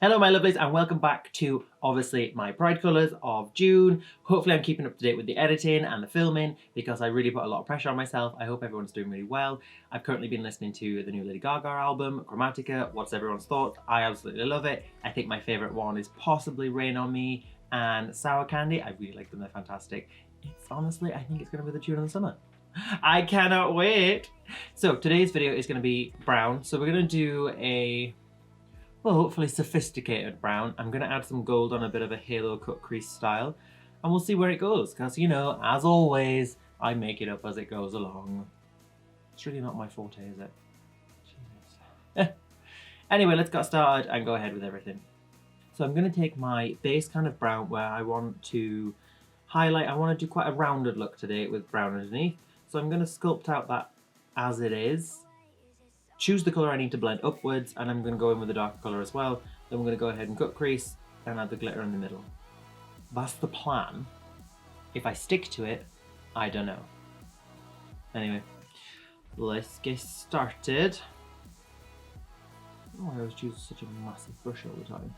Hello my lovelies and welcome back to obviously my Pride colours of June. Hopefully I'm keeping up to date with the editing and the filming because I really put a lot of pressure on myself. I hope everyone's doing really well. I've currently been listening to the new Lady Gaga album, Chromatica. What's everyone's thoughts? I absolutely love it. I think my favourite one is possibly Rain on Me and Sour Candy. I really like them, they're fantastic. It's honestly, I think it's going to be the tune of the summer. I cannot wait! So today's video is going to be brown. So we're going to do a hopefully sophisticated brown. I'm going to add some gold on a bit of a halo cut crease style and we'll see where it goes because, you know, as always, I make it up as it goes along. It's really not my forte, is it? Jesus. Anyway, let's get started and go ahead with everything. So I'm going to take my base kind of brown where I want to highlight. I want to do quite a rounded look today with brown underneath. So I'm going to sculpt out that as it is. Choose the colour I need to blend upwards and I'm going to go in with a darker colour as well. Then we're going to go ahead and cut crease and add the glitter in the middle. That's the plan. If I stick to it, I don't know. Anyway, let's get started. Oh, I always choose such a massive brush all the time.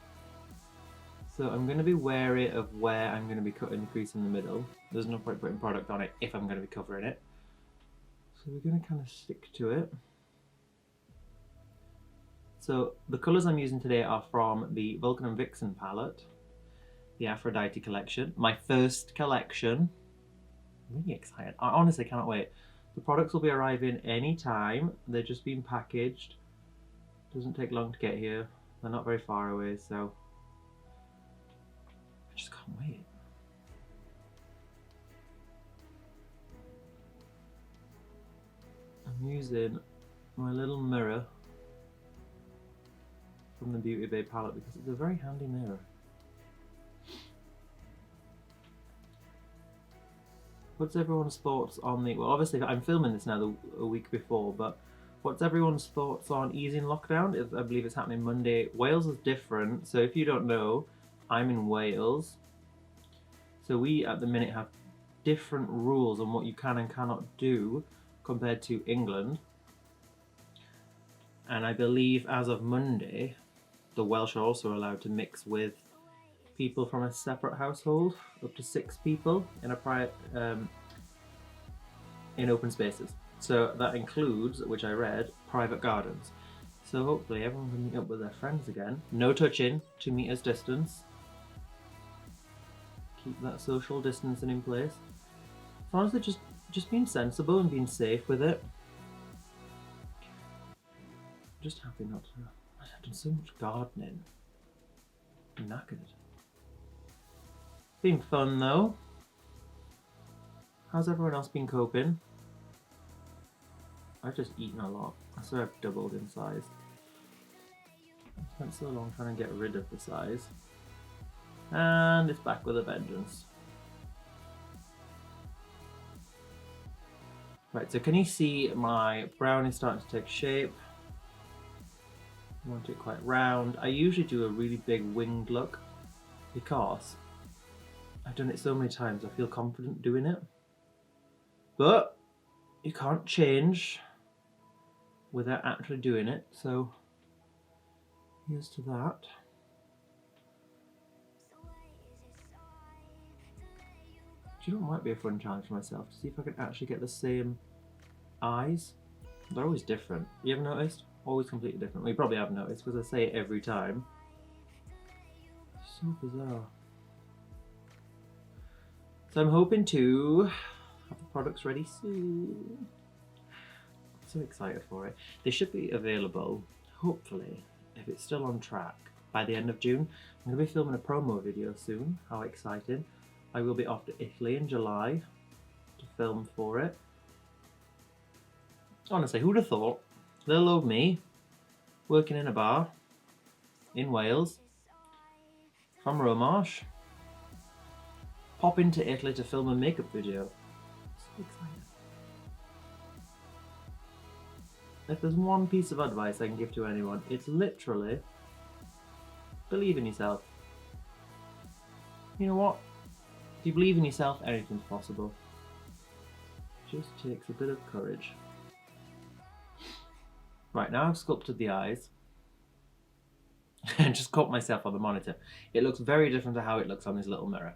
So I'm going to be wary of where I'm going to be cutting the crease in the middle. There's no point putting product on it if I'm going to be covering it. So we're going to kind of stick to it. So the colours I'm using today are from the Vulcan and Vixen palette, the Aphrodite collection, my first collection. I'm really excited. I honestly cannot wait. The products will be arriving any time. They're just being packaged. Doesn't take long to get here. They're not very far away, so I just can't wait. I'm using my little mirror from the Beauty Bay palette because it's a very handy mirror. What's everyone's thoughts on the, well obviously I'm filming this now a week before, but what's everyone's thoughts on easing lockdown? I believe it's happening Monday. Wales is different, so if you don't know, I'm in Wales. So we at the minute have different rules on what you can and cannot do compared to England. And I believe as of Monday, the Welsh are also allowed to mix with people from a separate household, up to 6 people in a private, in open spaces. So that includes, which I read, private gardens. So hopefully everyone can meet up with their friends again. No touching, 2 meters distance. Keep that social distancing in place. So honestly, just being sensible and being safe with it. Just happy not to. I've done so much gardening. I'm knackered. Been fun though. How's everyone else been coping? I've just eaten a lot. I swear I've doubled in size. I spent so long trying to get rid of the size. And it's back with a vengeance. Right, so can you see my brown is starting to take shape? I want it quite round. I usually do a really big winged look because I've done it so many times I feel confident doing it. But you can't change without actually doing it, so here's to that. Do you know what might be a fun challenge for myself? To see if I can actually get the same eyes. They're always different. You ever noticed? Always completely different. Well, you probably have noticed because I say it every time. So bizarre. So I'm hoping to have the products ready soon. I'm so excited for it. They should be available, hopefully, if it's still on track, by the end of June. I'm going to be filming a promo video soon. How exciting. I will be off to Italy in July to film for it. Honestly, who'd have thought? Little old me, working in a bar in Wales, from Romarsh, pop into Italy to film a makeup video. So excited. If there's one piece of advice I can give to anyone, it's literally believe in yourself. You know what? If you believe in yourself, anything's possible. Just takes a bit of courage. Right, now I've sculpted the eyes. and just caught myself on the monitor. It looks very different to how it looks on this little mirror.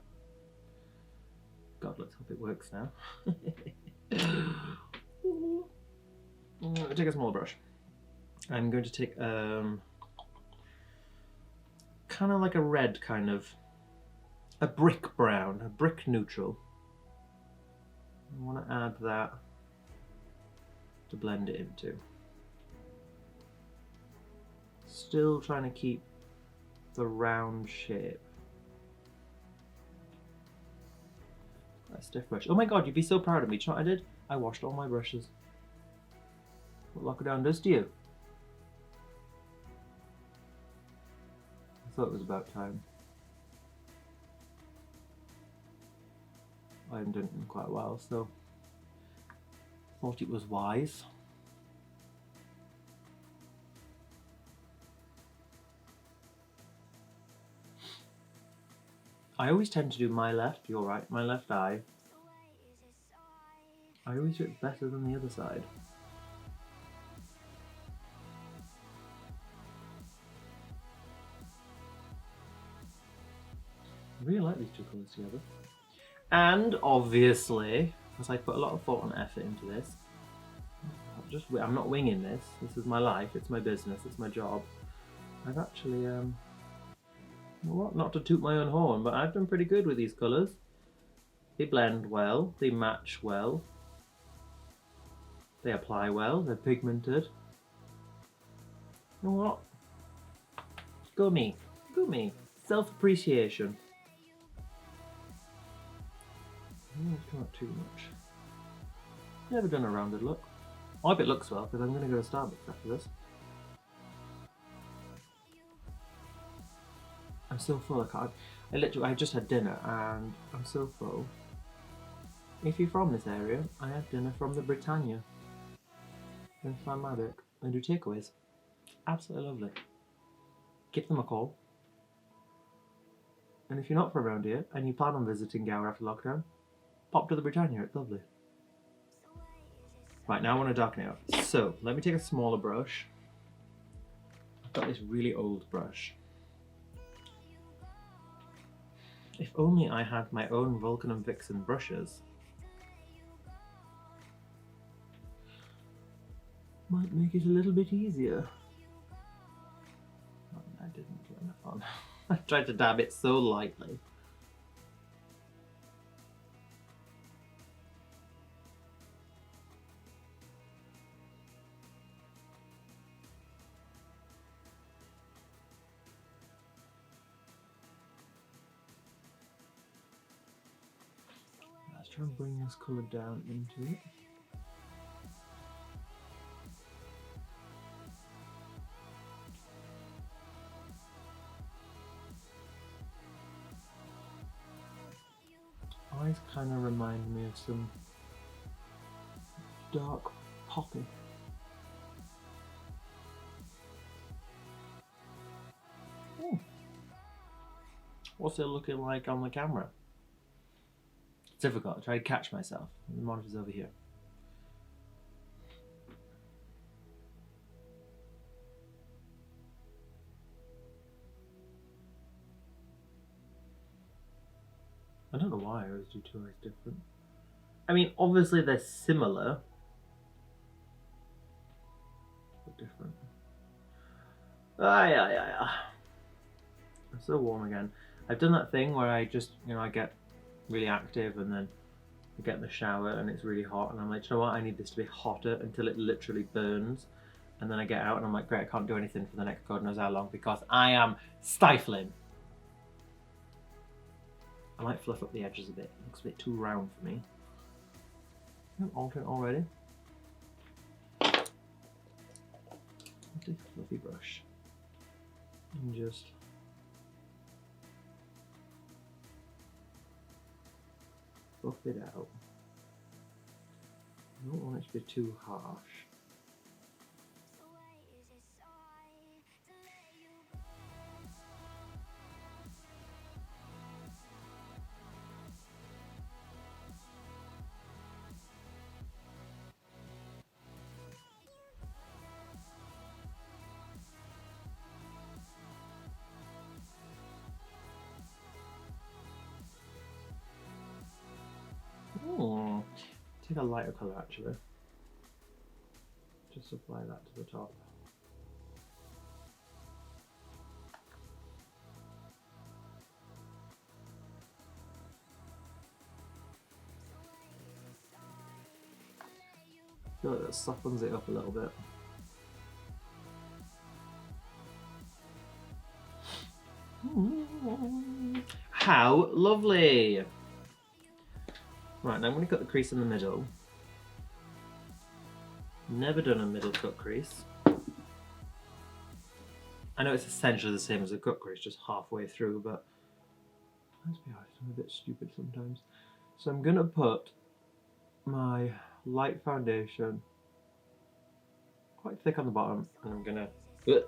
God, let's hope it works now. Take a smaller brush. I'm going to take kind of like a red, kind of a brick brown, a brick neutral. I want to add that to blend it into. Still trying to keep the round shape. A stiff brush. Oh my god, you'd be so proud of me. Do you know what I did? I washed all my brushes. What lockdown does to you? I thought it was about time. I haven't done it in quite a while, so thought it was wise. I always tend to do my left, your right, my left eye. I always do it better than the other side. I really like these two colours together. And obviously, because I put a lot of thought and effort into this, I'm not winging this. This is my life, it's my business, it's my job. I've actually, well, not to toot my own horn, but I've done pretty good with these colours. They blend well, they match well, they apply well, they're pigmented. You know what? Go me. Go me. Self-appreciation. I don't want to come up too much. Never done a rounded look. I hope it looks well, because I'm going to go to Starbucks after this. I'm so full. I just had dinner and I'm so full. If you're from this area, I had dinner from the Britannia in Cosmetic. They do takeaways. Absolutely lovely. Give them a call. And if you're not from around here and you plan on visiting Gower after lockdown, pop to the Britannia, it's lovely. Right, now I want to darken it up. So, let me take a smaller brush. I've got this really old brush. If only I had my own Vulcan and Vixen brushes. Might make it a little bit easier. Oh, I didn't put enough on. I tried to dab it so lightly. Let's try and bring this colour down into it. Eyes kind of remind me of some dark poppy. What's it looking like on the camera? It's difficult. I try to catch myself. The monitor's over here. I don't know why I always do two eyes different. I mean, obviously they're similar, but different. I'm so warm again. I've done that thing where I just, I get really active and then I get in the shower and it's really hot and I'm like, you know what, I need this to be hotter until it literally burns. And then I get out and I'm like, great, I can't do anything for the next God knows how long because I am stifling. I might fluff up the edges a bit. It looks a bit too round for me. I'm altering already. I'll take a fluffy brush and just buff it out. I don't want it to be too harsh. take a lighter colour actually. Just apply that to the top. I feel like that softens it up a little bit. How lovely! Right, now I'm going to cut the crease in the middle. Never done a middle cut crease. I know it's essentially the same as a cut crease, just halfway through, but let's be honest, I'm a bit stupid sometimes. So I'm going to put my light foundation quite thick on the bottom, and I'm going to, so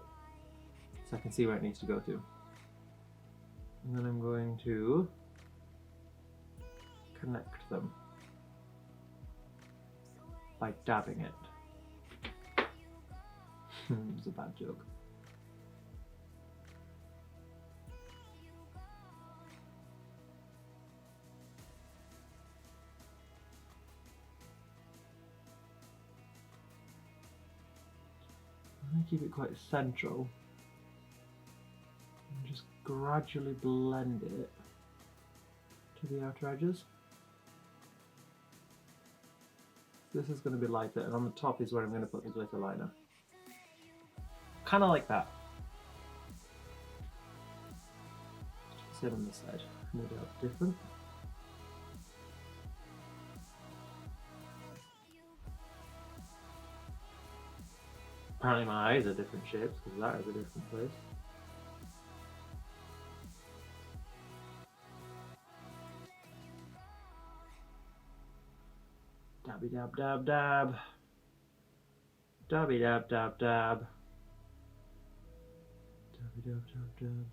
I can see where it needs to go to. And then I'm going to connect them by dabbing it. It's a bad joke. I'm going to keep it quite central and just gradually blend it to the outer edges. This is going to be lighter, and on the top is where I'm going to put the glitter liner. Kind of like that. Same on this side, no doubt different. Apparently my eyes are different shapes, because that is a different place. Dabby dab dab dab. Dabby dab dab dab. Dabby dab dab dab.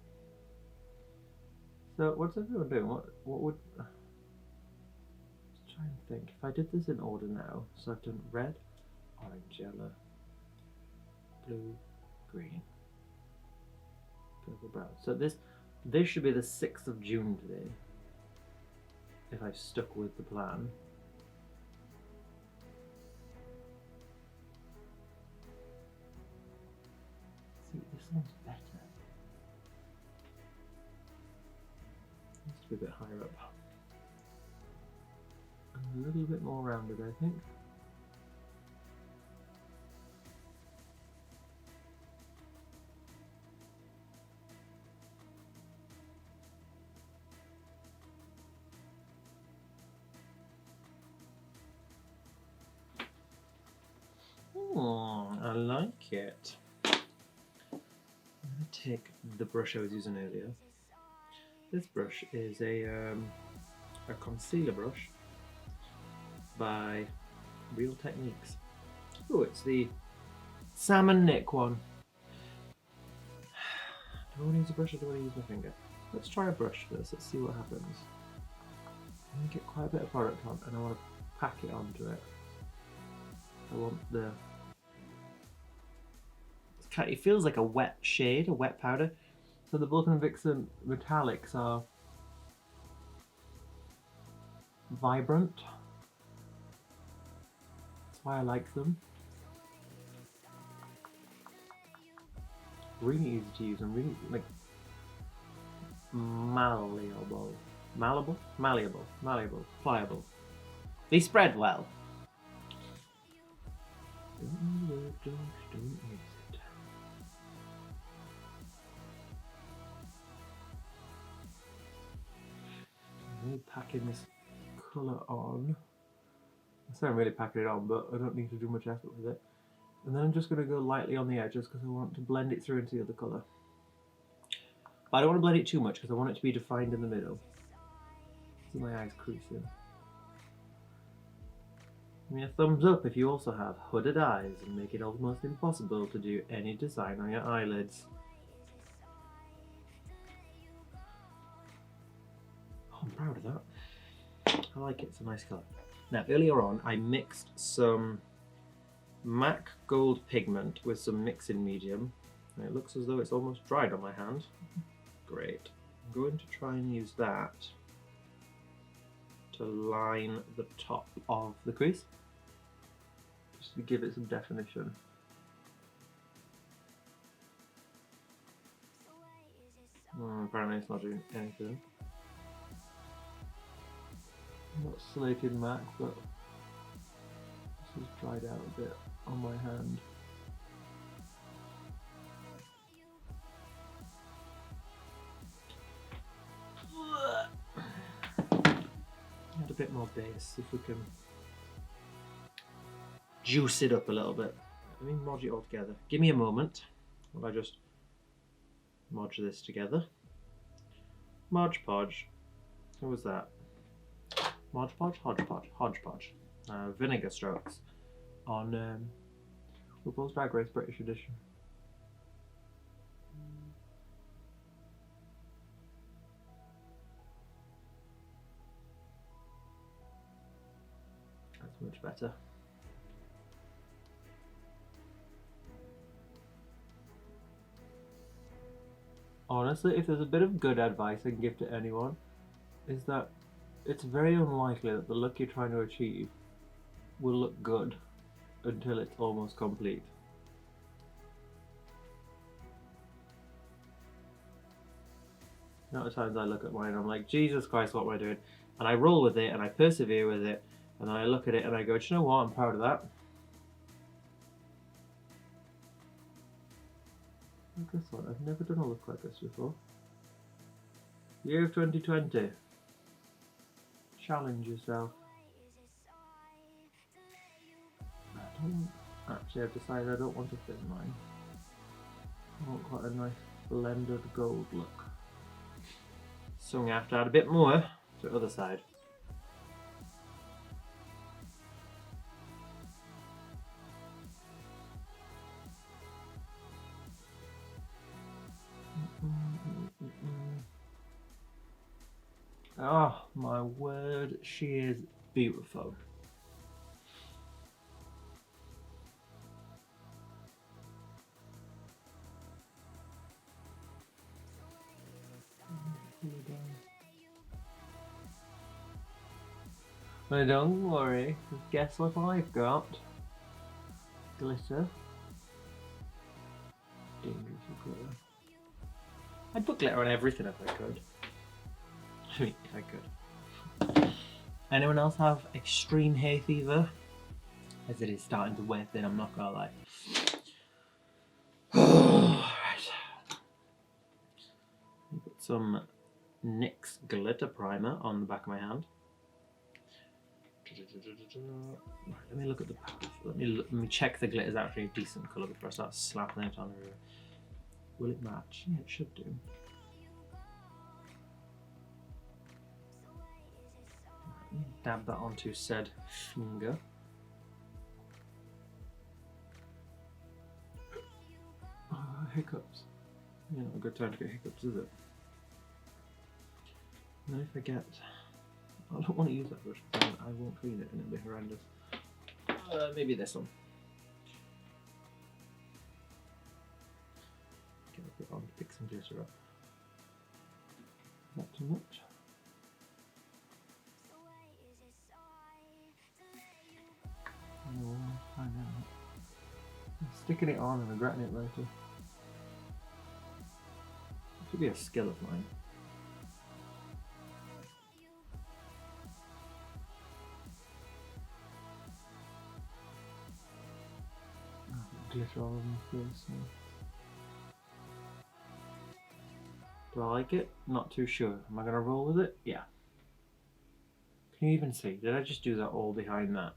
So what's everyone doing? What would... Let's try and think. If I did this in order now, so I've done red, orange, yellow, blue, green, purple, brown. So this should be the 6th of June today, if I've stuck with the plan. See, this one's better. Needs to be a bit higher up. And a little bit more rounded, I think. I like it. I'm going to take the brush I was using earlier. This brush is a concealer brush by Real Techniques. Oh, it's the Salmon Nick one. Do I want to use a brush or do I want to use my finger? Let's try a brush first, let's see what happens. I'm going to get quite a bit of product on and I want to pack it onto it. I want the... It feels like a wet shade, a wet powder. So the Vulcan Vixen metallics are vibrant. That's why I like them. Really easy to use and really like malleable, pliable. They spread well. Don't use it. I'm really packing this colour on. I say I'm really packing it on, but I don't need to do much effort with it. And then I'm just going to go lightly on the edges because I want to blend it through into the other colour. But I don't want to blend it too much because I want it to be defined in the middle. See my eyes creasing. Give me a thumbs up if you also have hooded eyes and make it almost impossible to do any design on your eyelids. Oh, I'm proud of that. I like it, it's a nice colour. Now earlier on I mixed some MAC Gold pigment with some mixing medium. And it looks as though it's almost dried on my hand. Great. I'm going to try and use that to line the top of the crease, just to give it some definition. Apparently it's not doing anything. Not slated MAC, but this has dried out a bit on my hand. Add a bit more base, if we can juice it up a little bit. Let me modge it all together. Give me a moment while I just modge this together. Modge podge. What was that? Modge podge? Hodgepodge. Hodgepodge. Vinegar strokes on RuPaul's Drag Race British edition. That's much better. Honestly, if there's a bit of good advice I can give to anyone, is that it's very unlikely that the look you're trying to achieve will look good until it's almost complete. The amount of times I look at mine, I'm like, Jesus Christ, what am I doing? And I roll with it and I persevere with it, and then I look at it and I go, do you know what? I'm proud of that. Like this one, I've never done a look like this before. Year of 2020. Challenge yourself. Actually, I've decided I don't want to thin mine. I want quite a nice blended gold look. So I'm going to have to add a bit more to the other side. Oh my word, she is beautiful. But don't worry, because guess what I've got? Glitter. Dangerous glitter. I'd put glitter on everything if I could. I mean, if I could. Anyone else have extreme hay fever? As it is starting to wear thin, I'm not gonna lie. Right. Put some NYX glitter primer on the back of my hand. Right, let me look at the path. Let me check the glitter is actually a decent colour before I start slapping it on her. Will it match? Yeah, it should do. Dab that onto said finger. Hiccups. Yeah, not a good time to get hiccups, is it? And then if I get... I don't want to use that brush, but I won't clean it and it'll be horrendous. Maybe this one. Get a bit on, pick some glitter up. Is that too much? No, we'll find out. I'm sticking it on and regretting it later. It should be a skill of mine. Glitter all over my face. So. Do I like it? Not too sure. Am I going to roll with it? Yeah. Can you even see? Did I just do that all behind that?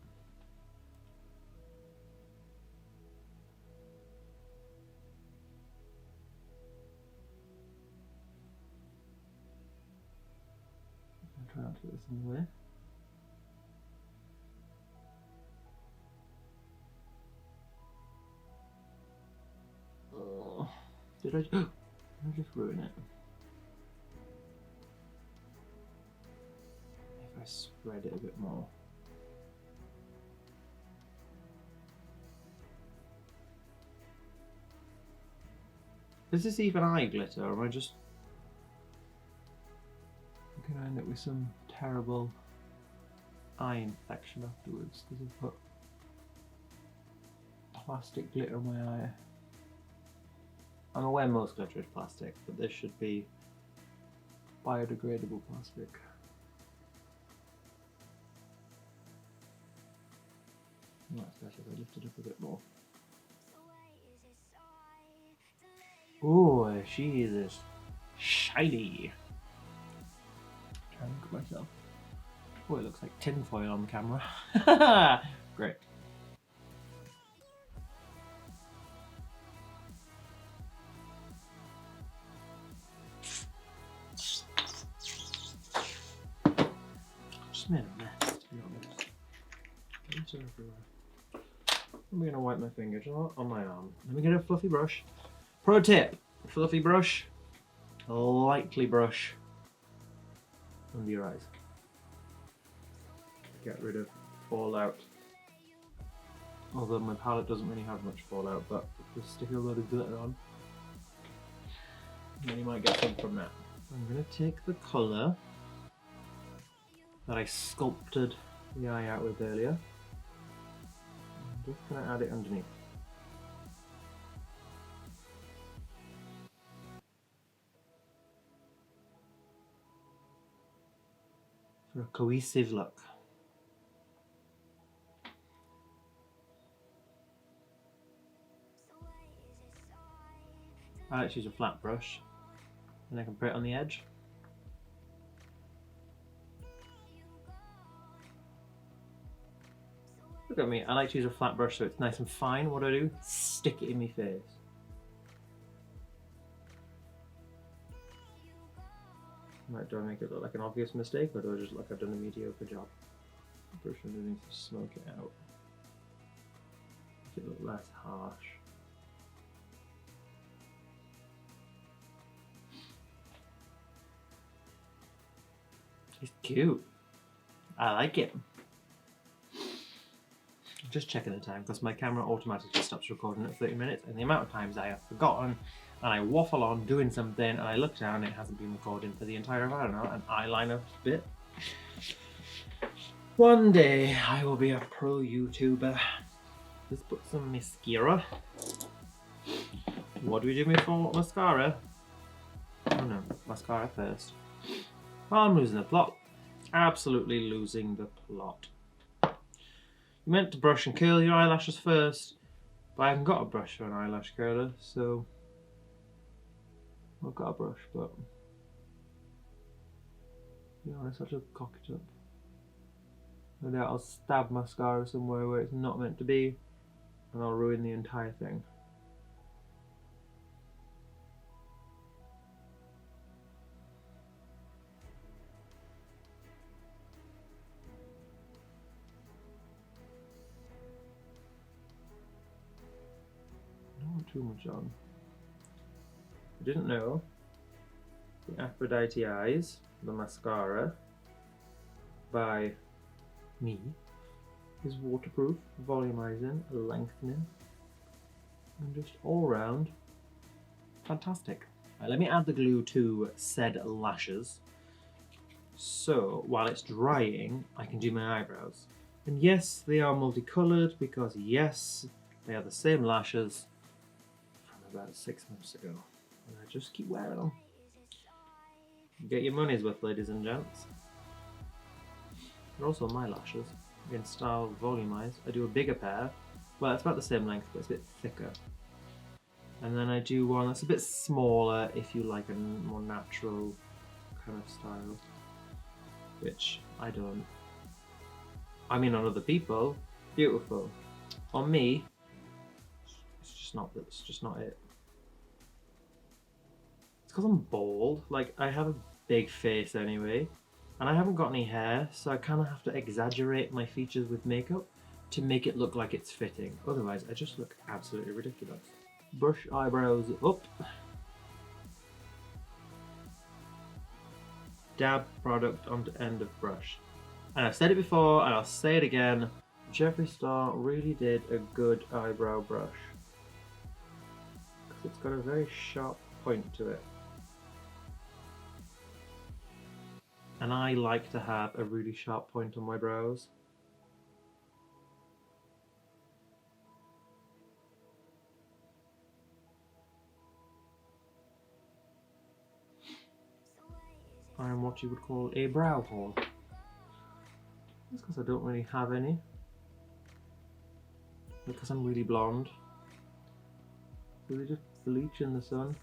I'll try not to get this in the way. Oh, did I just ruin it? If I spread it a bit more. Is this even eye glitter, or am I just... I'm gonna end up with some terrible eye infection afterwards because I've put plastic glitter on my eye. I'm aware most glitter is plastic, but this should be biodegradable plastic. That's better if I lift it up a bit more. Oh, she is shiny. Try and look at myself. Oh, it looks like tinfoil on the camera. Great. Just made a mess, to be honest. It's everywhere. I'm gonna wipe my fingers on my arm. Let me get a fluffy brush. Pro tip: fluffy brush, lightly brush under your eyes. Get rid of fallout. Although my palette doesn't really have much fallout, but just stick a load of glitter on, and then you might get some from that. I'm gonna take the colour that I sculpted the eye out with earlier. I'm just gonna add it underneath. For a cohesive look. I like to use a flat brush, and I can put it on the edge. Look at me, I like to use a flat brush so it's nice and fine. What do? Stick it in my face. Right, do I make it look like an obvious mistake, or do I just look like I've done a mediocre job? Brush underneath to smoke it out. Make it look less harsh. It's cute. I like it. Just checking the time because my camera automatically stops recording at 30 minutes, and the amount of times I have forgotten and I waffle on doing something and I look down and it hasn't been recording for the entire, I don't know, an eyeliner bit. One day I will be a pro YouTuber. Let's put some mascara. What do we do before mascara? Oh no, mascara first. Oh, I'm losing the plot. Absolutely losing the plot. You meant to brush and curl your eyelashes first, but I haven't got a brush for an eyelash curler, so I've got a brush, but to be honest, I'll just cock it up. No doubt I'll stab mascara somewhere where it's not meant to be, and I'll ruin the entire thing. Too much on. I didn't know the Aphrodite Eyes, the mascara by me, is waterproof, volumizing, lengthening, and just all round fantastic. Right, let me add the glue to said lashes. So while it's drying, I can do my eyebrows. And yes, they are multicolored because yes, they are the same lashes about 6 months ago, and I just keep wearing them. Get your money's worth, ladies and gents. They're also my lashes, in style volumized. I do a bigger pair, well it's about the same length but it's a bit thicker, and then I do one that's a bit smaller if you like a more natural kind of style, which I don't. I mean, on other people, beautiful. On me, it's just not it. It's because I'm bald. Like, I have a big face anyway, and I haven't got any hair, so I kind of have to exaggerate my features with makeup to make it look like it's fitting. Otherwise, I just look absolutely ridiculous. Brush eyebrows up. Dab product onto end of brush. And I've said it before, and I'll say it again. Jeffree Star really did a good eyebrow brush. Because it's got a very sharp point to it. And I like to have a really sharp point on my brows. I am what you would call a brow hole. That's because I don't really have any. Because I'm really blonde. So they just bleach in the sun.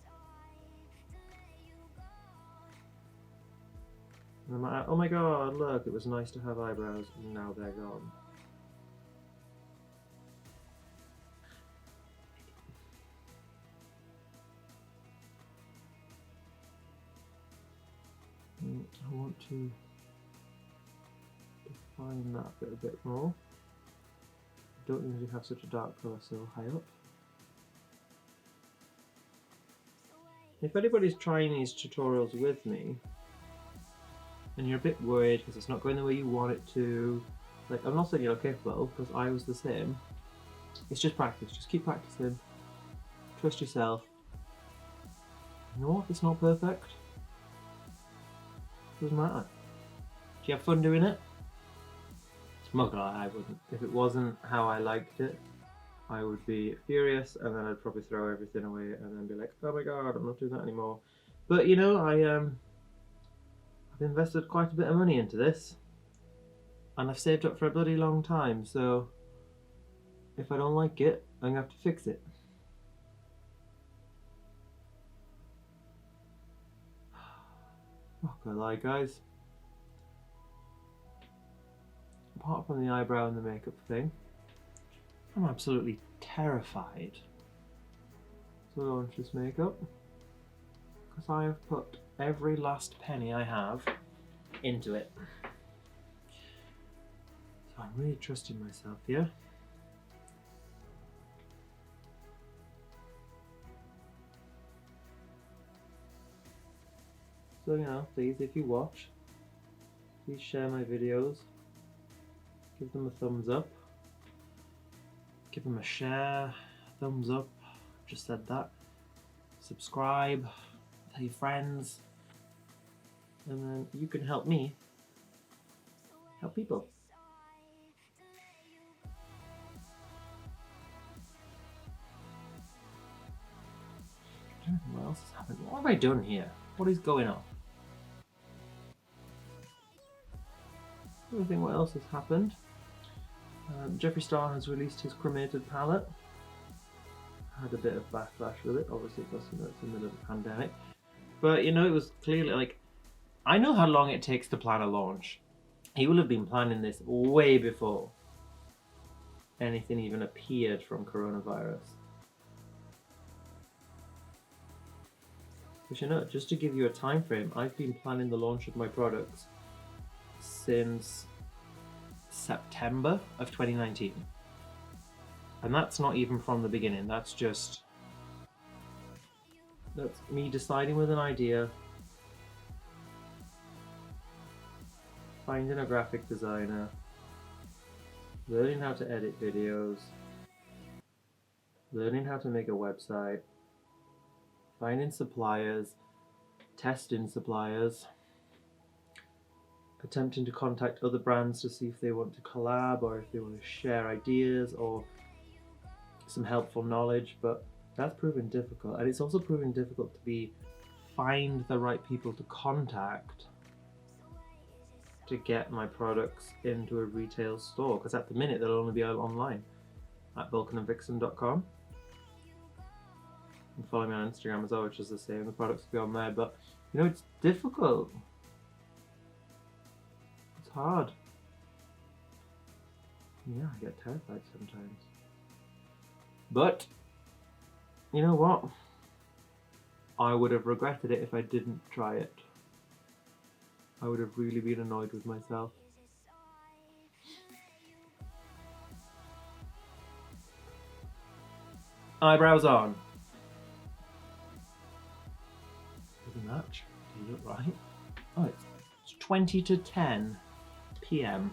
And I'm like, oh my god, look, it was nice to have eyebrows, and now they're gone. I want to define that bit a bit more. I don't usually have such a dark colour so high up. If anybody's trying these tutorials with me, and you're a bit worried because it's not going the way you want it to, like, I'm not saying you're capable, because I was the same. It's just practice, just keep practicing. Trust yourself. You know what, if it's not perfect, doesn't matter. Do you have fun doing it? I'm not gonna lie, I wouldn't. If it wasn't how I liked it, I would be furious, and then I'd probably throw everything away and then be like, oh my god, I'm not doing that anymore. But you know, I've invested quite a bit of money into this, and I've saved up for a bloody long time, so if I don't like it, I'm gonna have to fix it. Not gonna lie, guys. Apart from the eyebrow and the makeup thing, I'm absolutely terrified to launch this makeup, because I have put every last penny I have into it. So I'm really trusting myself here. So, you know, please, if you watch, please share my videos. Give them a thumbs up. Give them a share, thumbs up. Just said that. Subscribe, tell your friends, and then you can help me help people. I don't know what else has happened. What have I done here? What is going on? I don't think what else has happened. Jeffree Star has released his cremated palette. Had a bit of backlash with it, obviously because you know, it's in the middle of a pandemic. But you know, it was clearly like, I know how long it takes to plan a launch. He will have been planning this way before anything even appeared from coronavirus. But you know, just to give you a time frame, I've been planning the launch of my products since September of 2019. And that's not even from the beginning, that's me deciding with an idea, finding a graphic designer, learning how to edit videos, learning how to make a website, finding suppliers, testing suppliers, attempting to contact other brands to see if they want to collab or if they want to share ideas or some helpful knowledge, but that's proven difficult. And it's also proven difficult to find the right people to contact to get my products into a retail store, because at the minute they'll only be out online at vulcanandvixen.com. And follow me on Instagram as well, which is the same, the products will be on there, but you know, it's difficult. It's hard. Yeah, I get terrified sometimes. But, you know what? I would have regretted it if I didn't try it. I would have really been annoyed with myself. Eyebrows on. Doesn't match. Do you look right? Oh, it's 20 to 10 p.m.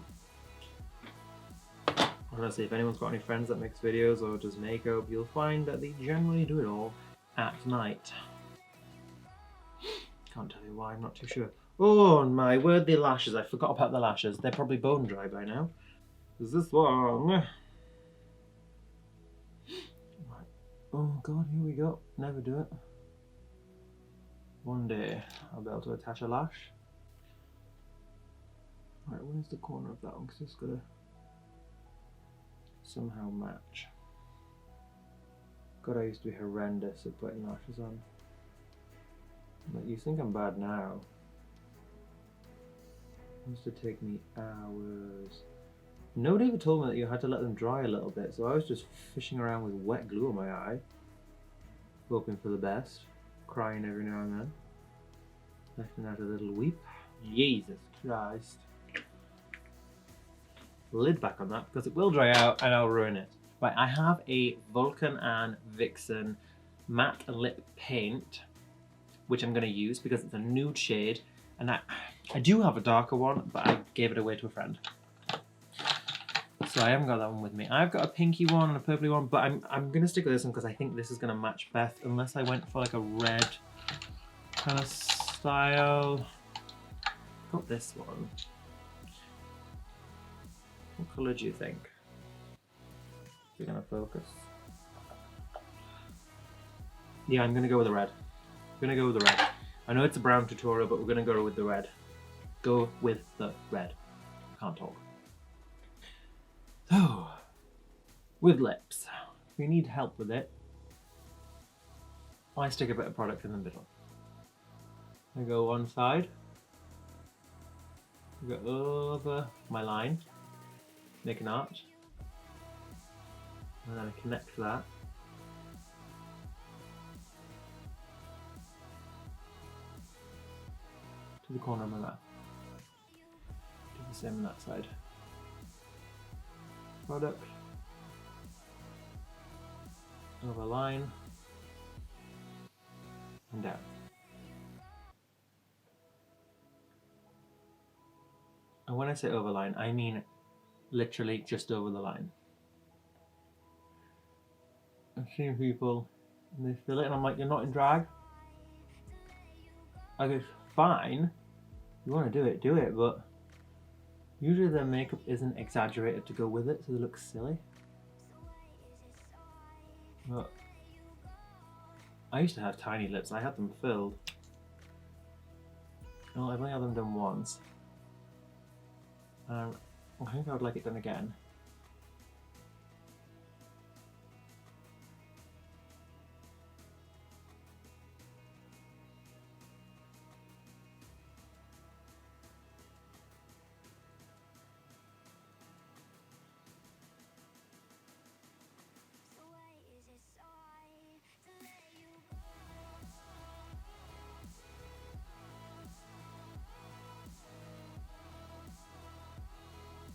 Honestly, if anyone's got any friends that makes videos or does makeup, you'll find that they generally do it all at night. Can't tell you why, I'm not too sure. Oh my, where are the lashes? I forgot about the lashes. They're probably bone dry by now. Is this one? Right. Oh god, here we go. Never do it. One day I'll be able to attach a lash. Right, where's the corner of that one? Because it's gotta somehow match. God, I used to be horrendous at putting lashes on. But you think I'm bad now. It used to take me hours. Nobody ever told me that you had to let them dry a little bit, so I was just fishing around with wet glue on my eye, hoping for the best, crying every now and then, letting out a little weep. Jesus Christ. Lid back on that because it will dry out and I'll ruin it. Right, I have a Vulcan and Vixen matte lip paint, which I'm going to use because it's a nude shade, and I do have a darker one, but I gave it away to a friend. So I haven't got that one with me. I've got a pinky one and a purpley one, but I'm going to stick with this one because I think this is going to match Beth, unless I went for like a red kind of style. Got this one. What colour do you think? We're going to focus. Yeah, I'm going to go with the red. I'm going to go with the red. I know it's a brown tutorial, but we're going to go with the red. Go with the red. Can't talk. So, with lips, if you need help with it, I stick a bit of product in the middle. I go one side, I go over my line, make an arch, and then I connect that. To the corner of my mouth. Do the same on that side. Product, over line, and down. And when I say over line, I mean literally just over the line. I've seen people and they fill it and I'm like, you're not in drag? I go, fine, you want to do it, but usually their makeup isn't exaggerated to go with it, so they look silly. But I used to have tiny lips, I had them filled. Well, I've only had them done once. I think I would like it done again.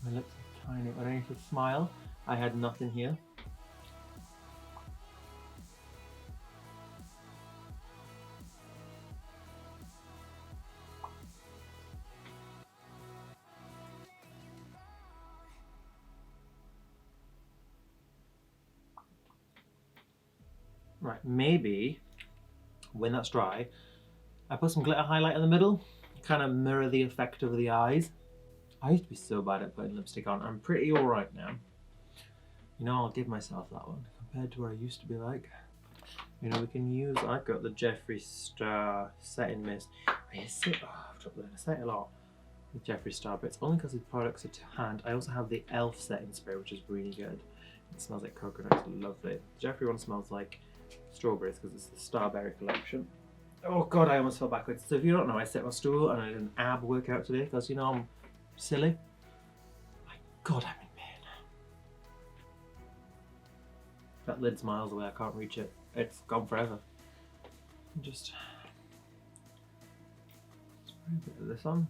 My lips are tiny, but I need to smile. I had nothing here. Right, maybe when that's dry, I put some glitter highlight in the middle, kind of mirror the effect of the eyes. I used to be so bad at putting lipstick on. I'm pretty alright now. You know, I'll give myself that one compared to where I used to be like. You know, we can use, I've got the Jeffree Star setting mist. I say, I've dropped that. I say it a lot with Jeffree Star, but it's only because the products are to hand. I also have the Elf setting spray, which is really good. It smells like coconut, it's lovely. The Jeffree one smells like strawberries because it's the Starberry collection. Oh god, I almost fell backwards. So if you don't know, I sit on a stool and I did an ab workout today because, you know, I'm silly. My god, I'm in pain. That lid's miles away, I can't reach it. It's gone forever. Just spray a bit of this on.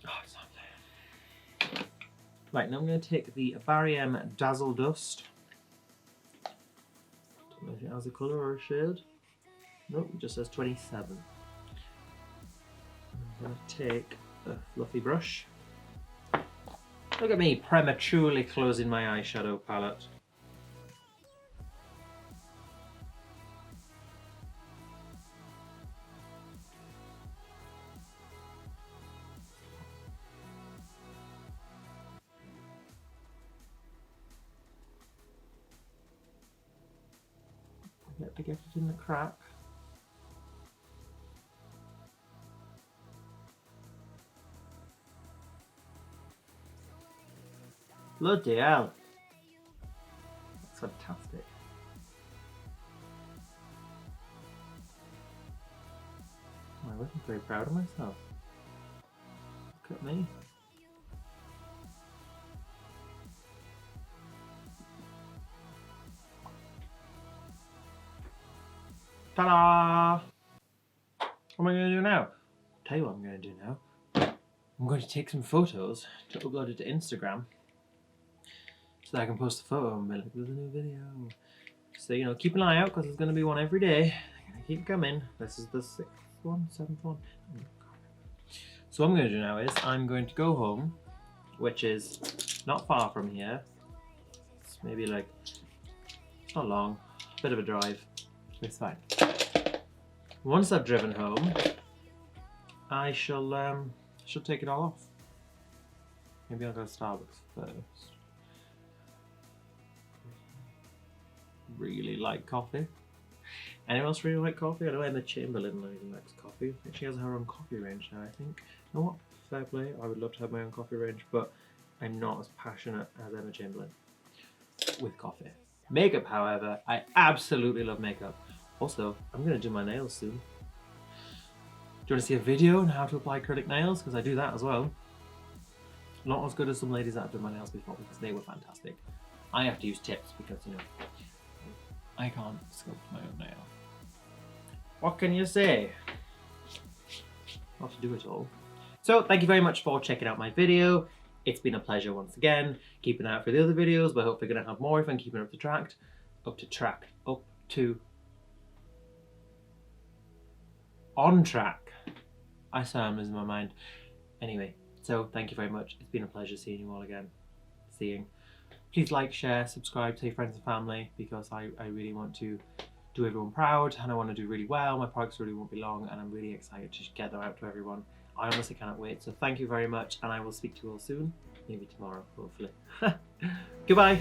Oh, it's not there. Right, now I'm going to take the Barry M Dazzle Dust. Don't know if it has a colour or a shade. Nope, it just says 27. I'm going to take a fluffy brush. Look at me prematurely closing my eyeshadow palette. Forget to get it in the crack. Bloody hell. That's fantastic. I wasn't very proud of myself. Look at me. Ta-da! What am I going to do now? I'll tell you what I'm going to do now. I'm going to take some photos to upload it to Instagram so that I can post a photo and be like, there's a new video. So, you know, keep an eye out because there's going to be one every day. They're going to keep coming. This is the 6th one, 7th one. So what I'm going to do now is I'm going to go home, which is not far from here. It's maybe like, it's not long, bit of a drive. It's fine. Once I've driven home, I shall take it all off. Maybe I'll go to Starbucks first. Really like coffee. Anyone else really like coffee? I know Emma Chamberlain really likes coffee. I think she has her own coffee range now, I think. You know what? Fair play. I would love to have my own coffee range, but I'm not as passionate as Emma Chamberlain with coffee. Makeup, however, I absolutely love makeup. Also, I'm going to do my nails soon. Do you want to see a video on how to apply acrylic nails? Because I do that as well. Not as good as some ladies that have done my nails before because they were fantastic. I have to use tips because, you know, I can't sculpt my own nail. What can you say? Not to do it all. So, thank you very much for checking out my video. It's been a pleasure once again. Keep an eye out for the other videos, but hopefully going to have more if I'm keeping up on track. I swear I'm losing my mind. Anyway, so thank you very much. It's been a pleasure seeing you all again. Please like, share, subscribe, tell your friends and family because I really want to do everyone proud and I want to do really well. My products really won't be long and I'm really excited to get them out to everyone. I honestly cannot wait. So thank you very much and I will speak to you all soon. Maybe tomorrow, hopefully. Goodbye.